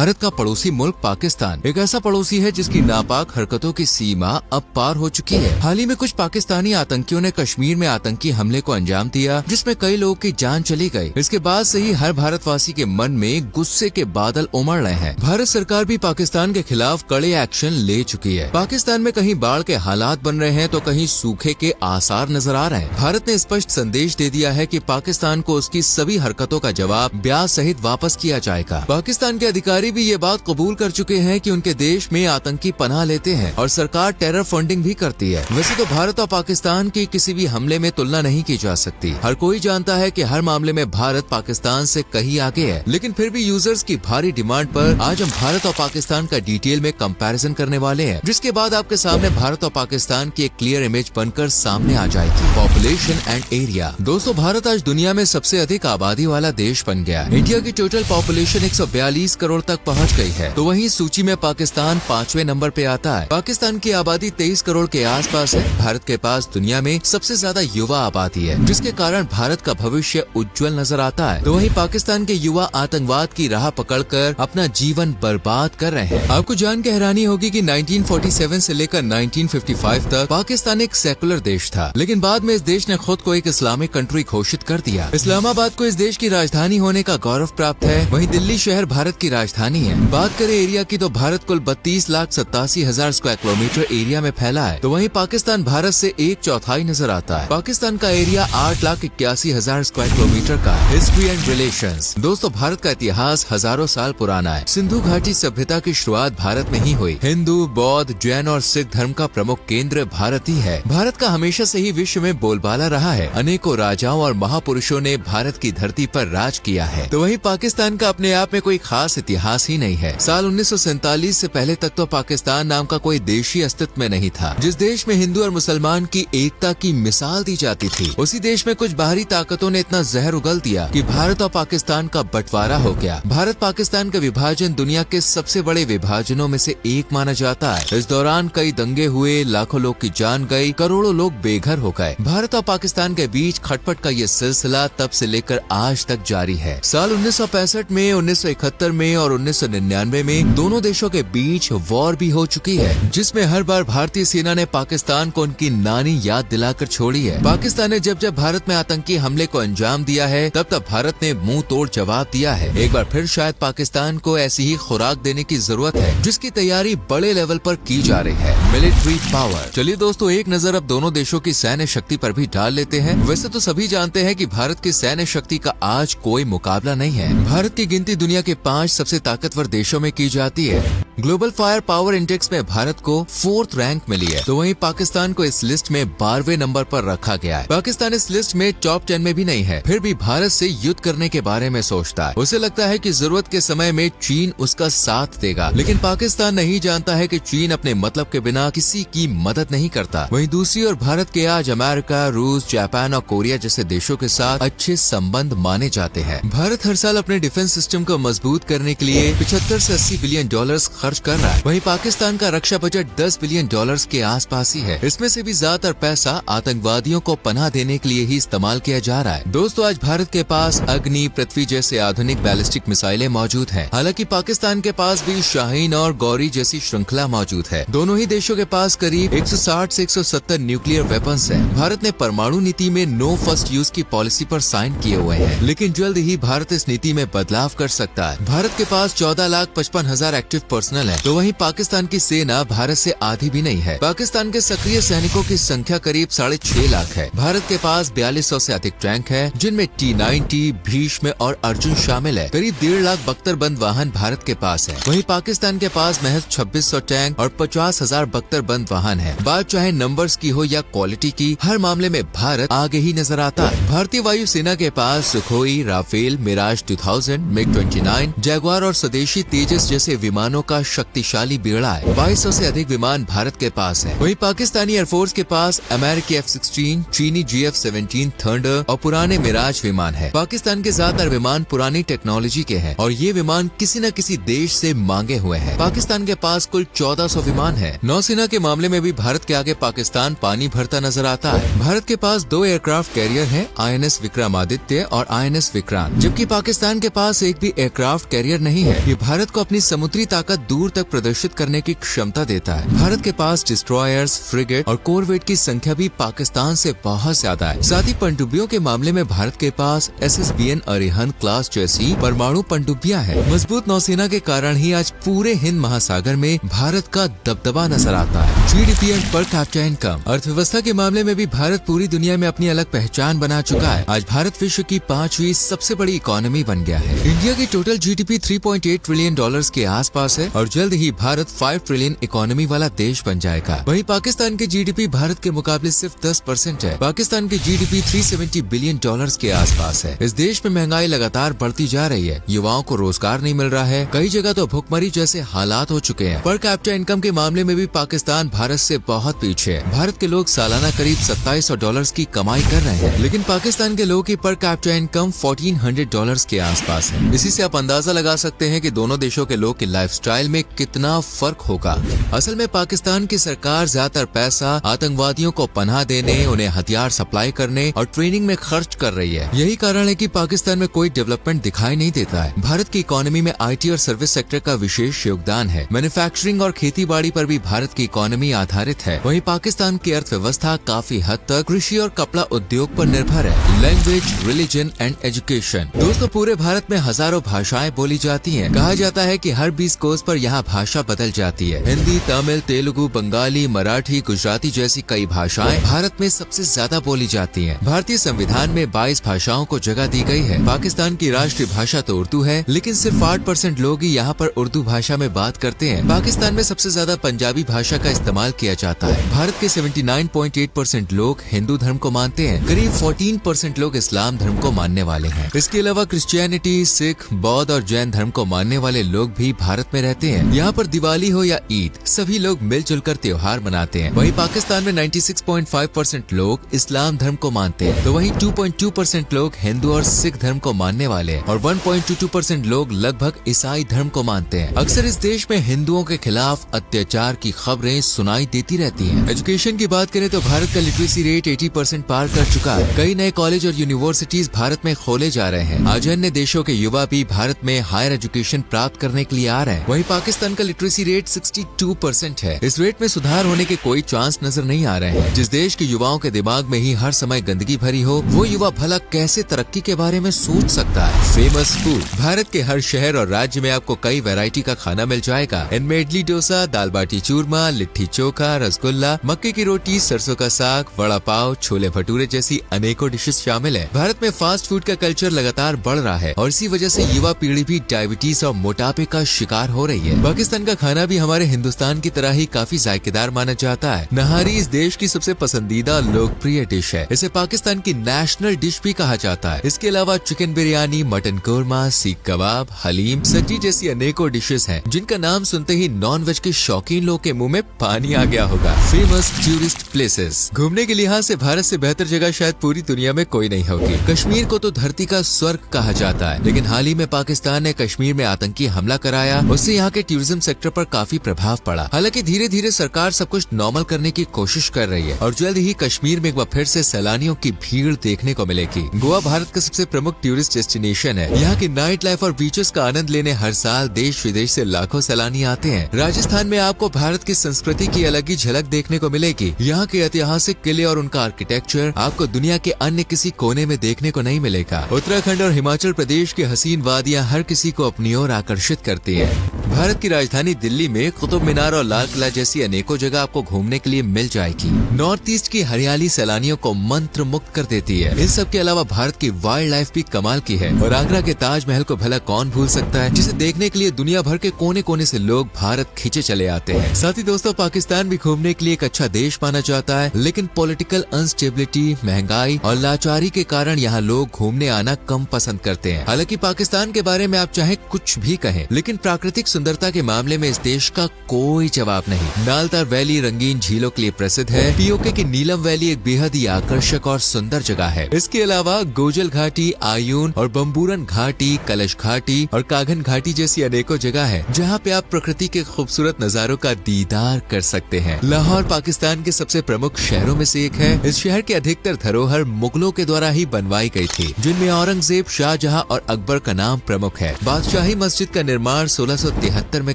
भारत का पड़ोसी मुल्क पाकिस्तान एक ऐसा पड़ोसी है जिसकी नापाक हरकतों की सीमा अब पार हो चुकी है। हाल ही में कुछ पाकिस्तानी आतंकियों ने कश्मीर में आतंकी हमले को अंजाम दिया, जिसमें कई लोगों की जान चली गई। इसके बाद से ही हर भारतवासी के मन में गुस्से के बादल उमड़ रहे हैं। भारत सरकार भी पाकिस्तान के खिलाफ कड़े एक्शन ले चुकी है। पाकिस्तान में कहीं बाढ़ के हालात बन रहे हैं तो कहीं सूखे के आसार नजर आ रहे हैं। भारत ने स्पष्ट संदेश दे दिया है कि पाकिस्तान को उसकी सभी हरकतों का जवाब ब्याज सहित वापस किया जाएगा। पाकिस्तान के अधिकारी भी ये बात कबूल कर चुके हैं कि उनके देश में आतंकी पनाह लेते हैं और सरकार टेरर फंडिंग भी करती है। वैसे तो भारत और पाकिस्तान की किसी भी हमले में तुलना नहीं की जा सकती। हर कोई जानता है कि हर मामले में भारत पाकिस्तान से कहीं आगे है, लेकिन फिर भी यूजर्स की भारी डिमांड पर आज हम भारत और पाकिस्तान का डिटेल में कंपैरिजन करने वाले हैं, जिसके बाद आपके सामने भारत और पाकिस्तान की एक क्लियर इमेज बनकर सामने आ जाएगी। Population and area. दोस्तों, भारत आज दुनिया में सबसे अधिक आबादी वाला देश बन गया। इंडिया की टोटल पॉपुलेशन 142 करोड़ तक पहुंच गई है, तो वहीं सूची में पाकिस्तान 5वें नंबर पे आता है। पाकिस्तान की आबादी 23 करोड़ के आसपास है। भारत के पास दुनिया में सबसे ज्यादा युवा आबादी है, जिसके कारण भारत का भविष्य उज्जवल नजर आता है। तो वहीं पाकिस्तान के युवा आतंकवाद की राह पकड़कर अपना जीवन बर्बाद कर रहे हैं। आपको जान के हैरानी होगी कि 1947 से लेकर 1955 तक पाकिस्तान एक सेकुलर देश था, लेकिन बाद में इस देश ने खुद को एक इस्लामिक कंट्री घोषित कर दिया। इस्लामाबाद को इस देश की राजधानी होने का गौरव प्राप्त है। वहीं दिल्ली शहर भारत की राजधानी है। बात करें एरिया की तो भारत कुल 32,87,000 स्क्वायर किलोमीटर एरिया में फैला है, तो वहीं पाकिस्तान भारत से 1/4 नजर आता है। पाकिस्तान का एरिया 8,81,000 स्क्वायर किलोमीटर का। History and relations. दोस्तों, भारत का इतिहास हजारों साल पुराना है। सिंधु घाटी सभ्यता की शुरुआत भारत में ही हुई। हिंदू, बौद्ध, जैन और सिख धर्म का प्रमुख केंद्र भारत ही है। भारत का हमेशा से ही विश्व में बोलबाला रहा है। अनेकों राजाओं और महापुरुषों ने भारत की धरती पर राज किया है। तो वहीं पाकिस्तान का अपने आप में कोई खास इतिहास ही नहीं है। साल 1947 से पहले तक तो पाकिस्तान नाम का कोई देश ही अस्तित्व में नहीं था। जिस देश में हिंदू और मुसलमान की एकता की मिसाल दी जाती थी, उसी देश में कुछ बाहरी ताकतों ने इतना जहर उगल दिया कि भारत और पाकिस्तान का बंटवारा हो गया। भारत पाकिस्तान का विभाजन दुनिया के सबसे बड़े विभाजनों में से एक माना जाता है। इस दौरान कई दंगे हुए, लाखों लोग की जान गई, करोड़ों लोग बेघर हो गए। भारत और पाकिस्तान के बीच खटपट का ये सिलसिला तब से लेकर आज तक जारी है। साल 1965 में, 1971 में और 1999 में दोनों देशों के बीच वॉर भी हो चुकी है, जिसमें हर बार भारतीय सेना ने पाकिस्तान को उनकी नानी याद दिलाकर छोड़ी है। पाकिस्तान ने जब जब भारत में आतंकी हमले को अंजाम दिया है, तब तब भारत ने मुंह तोड़ जवाब दिया है। एक बार फिर शायद पाकिस्तान को ऐसी ही खुराक देने की जरूरत है, जिसकी तैयारी बड़े लेवल पर की जा रही है। Military power. चलिए दोस्तों, एक नजर अब दोनों देशों की सैन्य शक्ति पर भी डाल लेते हैं। वैसे तो सभी जानते हैं कि भारत की सैन्य शक्ति का आज कोई मुकाबला नहीं है। भारत की गिनती दुनिया के 5 सबसे ताकतवर देशों में की जाती है। ग्लोबल फायर पावर इंडेक्स में भारत को 4th रैंक मिली है, तो वहीं पाकिस्तान को इस लिस्ट में 12वें नंबर पर रखा गया है। पाकिस्तान इस लिस्ट में टॉप 10 में भी नहीं है, फिर भी भारत से युद्ध करने के बारे में सोचता है। उसे लगता है कि जरूरत के समय में चीन उसका साथ देगा, लेकिन पाकिस्तान नहीं जानता है कि चीन अपने मतलब के बिना किसी की मदद नहीं करता। वहीं दूसरी ओर भारत के आज अमेरिका, रूस, जापान और कोरिया जैसे देशों के साथ अच्छे संबंध माने जाते हैं। भारत हर साल अपने डिफेंस सिस्टम को मजबूत करने के लिए 75 से 80 बिलियन डॉलर्स खर्च कर रहा है। वहीं पाकिस्तान का रक्षा बजट 10 बिलियन डॉलर्स के आसपास ही है। इसमें से भी ज्यादातर पैसा आतंकवादियों को पनाह देने के लिए ही इस्तेमाल किया जा रहा है। दोस्तों, आज भारत के पास अग्नि, पृथ्वी जैसे आधुनिक बैलिस्टिक मिसाइलें मौजूद हैं। हालांकि पाकिस्तान के पास भी शाहीन और गौरी जैसी श्रृंखला मौजूद है। दोनों ही देशों के पास करीब 160 से 170 न्यूक्लियर वेपन्स हैं। भारत ने परमाणु नीति में नो फर्स्ट यूज की पॉलिसी पर साइन किए हुए हैं, लेकिन जल्द ही भारत इस नीति में बदलाव कर सकता है। भारत के पास 14,55,000 एक्टिव पर्सनल है, तो वहीं पाकिस्तान की सेना भारत से आधी भी नहीं है। पाकिस्तान के सक्रिय सैनिकों की संख्या करीब 6.5 लाख है। भारत के पास 4200 से अधिक टैंक है, जिनमें T-90, भीष्म और अर्जुन शामिल है। करीब 1.5 लाख बख्तरबंद वाहन भारत के पास है। वहीं पाकिस्तान के पास महज 2600 टैंक और 50,000 बख्तरबंद वाहन है। बात चाहे नंबर्स की हो या क्वालिटी की, हर मामले में भारत आगे ही नजर आता है। भारतीय वायु सेना के पास Sukhoi, Rafale, Mirage 2000, MiG-29, Jaguar और स्वदेशी तेजस जैसे विमानों का का शक्तिशाली बेड़ा है। 2200 से अधिक विमान भारत के पास है। वहीं पाकिस्तानी एयरफोर्स के पास अमेरिकी F-16, चीनी GF-17 थंडर और पुराने मिराज विमान है। पाकिस्तान के ज्यादातर विमान पुरानी टेक्नोलॉजी के हैं और ये विमान किसी न किसी देश से मांगे हुए हैं। पाकिस्तान के पास कुल 1400 विमान है। नौसेना के मामले में भी भारत के आगे पाकिस्तान पानी भरता नजर आता है। भारत के पास 2 एयरक्राफ्ट कैरियर हैं, INS विक्रमादित्य और INS विक्रांत, जबकि पाकिस्तान के पास एक भी एयरक्राफ्ट कैरियर नहीं है। ये भारत को अपनी समुद्री ताकत दूर तक प्रदर्शित करने की क्षमता देता है। भारत के पास डिस्ट्रॉयर्स, फ्रिगेट और कोरवेट की संख्या भी पाकिस्तान से बहुत ज्यादा है। साथ ही पनडुब्बियों के मामले में भारत के पास SSBN अरिहंत क्लास जैसी परमाणु पनडुब्बियां हैं। मजबूत नौसेना के कारण ही आज पूरे हिंद महासागर में भारत का दबदबा नजर आता है। GDP and per capita income, अर्थव्यवस्था के मामले में भी भारत पूरी दुनिया में अपनी अलग पहचान बना चुका है। आज भारत विश्व की 5वीं सबसे बड़ी इकोनॉमी बन गया है। इंडिया की टोटल GDP $3.8 ट्रिलियन के आसपास है और जल्द ही भारत 5 ट्रिलियन इकोनॉमी वाला देश बन जाएगा। वहीं पाकिस्तान की GDP भारत के मुकाबले सिर्फ 10% है। पाकिस्तान की GDP $370 बिलियन के आसपास है। इस देश में महंगाई लगातार बढ़ती जा रही है। युवाओं को रोजगार नहीं मिल रहा है। कई जगह तो भुखमरी जैसे हालात हो चुके हैं। पर कैपिटा इनकम के मामले में भी पाकिस्तान भारत से बहुत पीछे है। भारत के लोग सालाना करीब $2700 की कमाई कर रहे हैं, लेकिन पाकिस्तान के लोगों की पर कैपिटा इनकम $1400 के आसपास है। इसी से आप अंदाजा लगा सकते हैं कि दोनों देशों के लोग की लाइफस्टाइल में कितना फर्क होगा। असल में पाकिस्तान की सरकार ज्यादातर पैसा आतंकवादियों को पनाह देने, उन्हें हथियार सप्लाई करने और ट्रेनिंग में खर्च कर रही है। यही कारण है कि पाकिस्तान में कोई डेवलपमेंट दिखाई नहीं देता है। भारत की इकोनॉमी में IT और सर्विस सेक्टर का विशेष योगदान है। मैन्युफैक्चरिंग और खेती बाड़ी पर भी भारत की इकोनॉमी आधारित है। वहीं पाकिस्तान की अर्थव्यवस्था काफी हद तक कृषि और कपड़ा उद्योग पर निर्भर है। लैंग्वेज, रिलीजन एंड एजुकेशन, दोस्तों पूरे भारत में हजारों भाषाएं बोली जाती हैं। कहा जाता है कि हर 20 कोस पर यहाँ भाषा बदल जाती है। हिंदी, तमिल, तेलुगु, बंगाली, मराठी, गुजराती जैसी कई भाषाएं भारत में सबसे ज्यादा बोली जाती हैं। भारतीय संविधान में 22 भाषाओं को जगह दी गई है। पाकिस्तान की राष्ट्रीय भाषा तो उर्दू है, लेकिन सिर्फ 8% लोग ही यहाँ पर उर्दू भाषा में बात करते हैं। पाकिस्तान में सबसे ज्यादा पंजाबी भाषा का इस्तेमाल किया जाता है। भारत के 79.8% लोग हिंदू धर्म को मानते हैं। करीब 14% लोग इस्लाम धर्म को मानने वाले हैं। इसके अलावा क्रिश्चियनिटी, सिख, बौद्ध और जैन धर्म को मानने वाले लोग भी भारत में रहते हैं। यहाँ पर दिवाली हो या ईद, सभी लोग मिलजुल कर त्योहार मनाते हैं। वहीं पाकिस्तान में 96.5% लोग इस्लाम धर्म को मानते हैं, तो वहीं 2.2% लोग हिंदू और सिख धर्म को मानने वाले हैं और 1.22% लोग लगभग ईसाई धर्म को मानते हैं। अक्सर इस देश में हिंदुओं के खिलाफ अत्याचार की खबरें सुनाई देती रहती हैं। एजुकेशन की बात करें तो भारत का लिटरेसी रेट 80% पार कर चुका है। कई नए कॉलेज और यूनिवर्सिटीज भारत में खोले जा रहे हैं। आज अन्य देशों के युवा भी भारत में हायर एजुकेशन प्राप्त करने के लिए आ रहे हैं। वहीं पाकिस्तान का लिटरेसी रेट 62% है। इस रेट में सुधार होने के कोई चांस नजर नहीं आ रहे हैं। जिस देश के युवाओं के दिमाग में ही हर समय गंदगी भरी हो, वो युवा भला कैसे तरक्की के बारे में सोच सकता है। फेमस फूड, भारत के हर शहर और राज्य में आपको कई वैरायटी का खाना मिल जाएगा। इनमें इडली डोसा, दाल बाटी चूरमा, लिट्टी चोखा, रसगुल्ला, मक्के की रोटी, सरसों का साग, वड़ा पाव, छोले भटूरे जैसी अनेकों डिशेस शामिल है। भारत में फास्ट फूड का कल्चर लगातार बढ़ रहा है और इसी वजह से युवा पीढ़ी भी डायबिटीज और मोटापे का शिकार हो रही है। पाकिस्तान का खाना भी हमारे हिंदुस्तान की तरह ही काफी जायकेदार माना जाता है। नहारी इस देश की सबसे पसंदीदा लोकप्रिय डिश है। इसे पाकिस्तान की नेशनल डिश भी कहा जाता है। इसके अलावा चिकन बिरयानी, मटन कोरमा, सीख कबाब, हलीम, सब्जी जैसी अनेकों डिशेस हैं, जिनका नाम सुनते ही नॉन वेज के शौकीन लोग के मुंह में पानी आ गया होगा। फेमस टूरिस्ट प्लेसेस, घूमने के लिहाज से भारत से बेहतर जगह शायद पूरी दुनिया में कोई नहीं होगी। कश्मीर को तो धरती का स्वर्ग कहा जाता है, लेकिन हाल ही में पाकिस्तान ने कश्मीर में आतंकी हमला कराया, उससे यहाँ के टूरिज्म सेक्टर पर काफी प्रभाव पड़ा। हालांकि धीरे धीरे सरकार सब कुछ नॉर्मल करने की कोशिश कर रही है और जल्द ही कश्मीर में एक बार फिर से सैलानियों की भीड़ देखने को मिलेगी। गोवा भारत का सबसे प्रमुख टूरिस्ट डेस्टिनेशन है। यहाँ की नाइट लाइफ और बीचेस का आनंद लेने हर साल देश विदेश से लाखों सैलानी आते हैं। राजस्थान में आपको भारत की संस्कृति की अलग ही झलक देखने को मिलेगी। यहाँ के ऐतिहासिक किले और उनका आर्किटेक्चर आपको दुनिया के अन्य किसी कोने में देखने को नहीं मिलेगा। उत्तराखंड और हिमाचल प्रदेश की हसीन वादियाँ हर किसी को अपनी ओर आकर्षित करती है। भारत की राजधानी दिल्ली में कुतुब मीनार और लाल किला जैसी अनेकों जगह आपको घूमने के लिए मिल जाएगी। नॉर्थ ईस्ट की हरियाली सैलानियों को मंत्र मुक्त कर देती है। इन सब के अलावा भारत की वाइल्ड लाइफ भी कमाल की है और आगरा के ताजमहल को भला कौन भूल सकता है, जिसे देखने के लिए दुनिया भर के कोने कोने से लोग भारत खींचे चले आते हैं। साथ ही दोस्तों, पाकिस्तान भी घूमने के लिए एक अच्छा देश माना जाता है, लेकिन पॉलिटिकल अनस्टेबिलिटी, महंगाई और लाचारी के कारण यहाँ लोग घूमने आना कम पसंद करते हैं। हालांकि पाकिस्तान के बारे में आप चाहे कुछ भी कहें, लेकिन प्राकृतिक सुंदरता सुंदरता के मामले में इस देश का कोई जवाब नहीं। नालतार वैली रंगीन झीलों के लिए प्रसिद्ध है। पीओके की नीलम वैली एक बेहद ही आकर्षक और सुंदर जगह है। इसके अलावा गोजल घाटी, आयून और बम्बूरन घाटी, कलश घाटी और काघन घाटी जैसी अनेकों जगह है जहाँ पे आप प्रकृति के खूबसूरत नजारों का दीदार कर सकते हैं। लाहौर पाकिस्तान के सबसे प्रमुख शहरों में से एक है। इस शहर की अधिकतर धरोहर मुगलों के द्वारा ही बनवाई गई थी, जिनमें औरंगजेब, शाहजहां और अकबर का नाम प्रमुख है। बादशाही मस्जिद का निर्माण 1673 में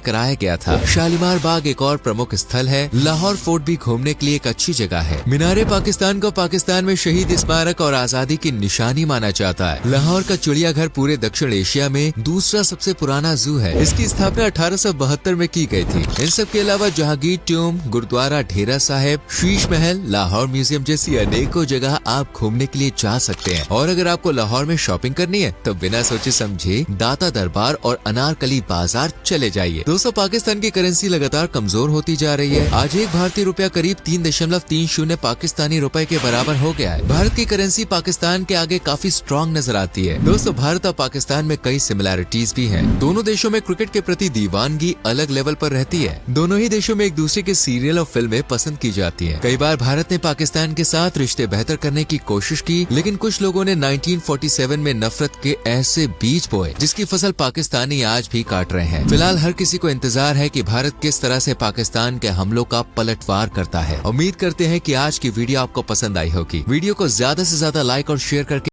कराया गया था। शालीमार बाग एक और प्रमुख स्थल है। लाहौर फोर्ट भी घूमने के लिए एक अच्छी जगह है। मीनारे पाकिस्तान को पाकिस्तान में शहीद स्मारक और आजादी की निशानी माना जाता है। लाहौर का चिड़ियाघर पूरे दक्षिण एशिया में दूसरा सबसे पुराना जू है। इसकी स्थापना 1872 में की गई थी। इन सब के अलावा जहांगीर टूम, गुरुद्वारा ढेरा साहिब, शीश महल, लाहौर म्यूजियम जैसी अनेकों जगह आप घूमने के लिए जा सकते हैं। और अगर आपको लाहौर में शॉपिंग करनी है तो बिना सोचे समझे दाता दरबार और अनारकली बाजार चले जाइए। दोस्तों, पाकिस्तान की करेंसी लगातार कमजोर होती जा रही है। आज एक भारतीय रुपया करीब 3.30 पाकिस्तानी रुपए के बराबर हो गया है। भारत की करेंसी पाकिस्तान के आगे काफी स्ट्रॉन्ग नजर आती है। दोस्तों, भारत और पाकिस्तान में कई सिमिलैरिटीज भी हैं। दोनों देशों में क्रिकेट के प्रति दीवानगी अलग लेवल पर रहती है। दोनों ही देशों में एक दूसरे के सीरियल और फिल्में पसंद की जाती है। कई बार भारत ने पाकिस्तान के साथ रिश्ते बेहतर करने की कोशिश की, लेकिन कुछ लोगों ने 1947 में नफरत के ऐसे बीज बोए जिसकी फसल पाकिस्तानी आज भी काट रहे हैं। फिलहाल हर किसी को इंतजार है कि भारत किस तरह से पाकिस्तान के हमलों का पलटवार करता है। उम्मीद करते हैं कि आज की वीडियो आपको पसंद आई होगी। वीडियो को ज्यादा से ज्यादा लाइक और शेयर करके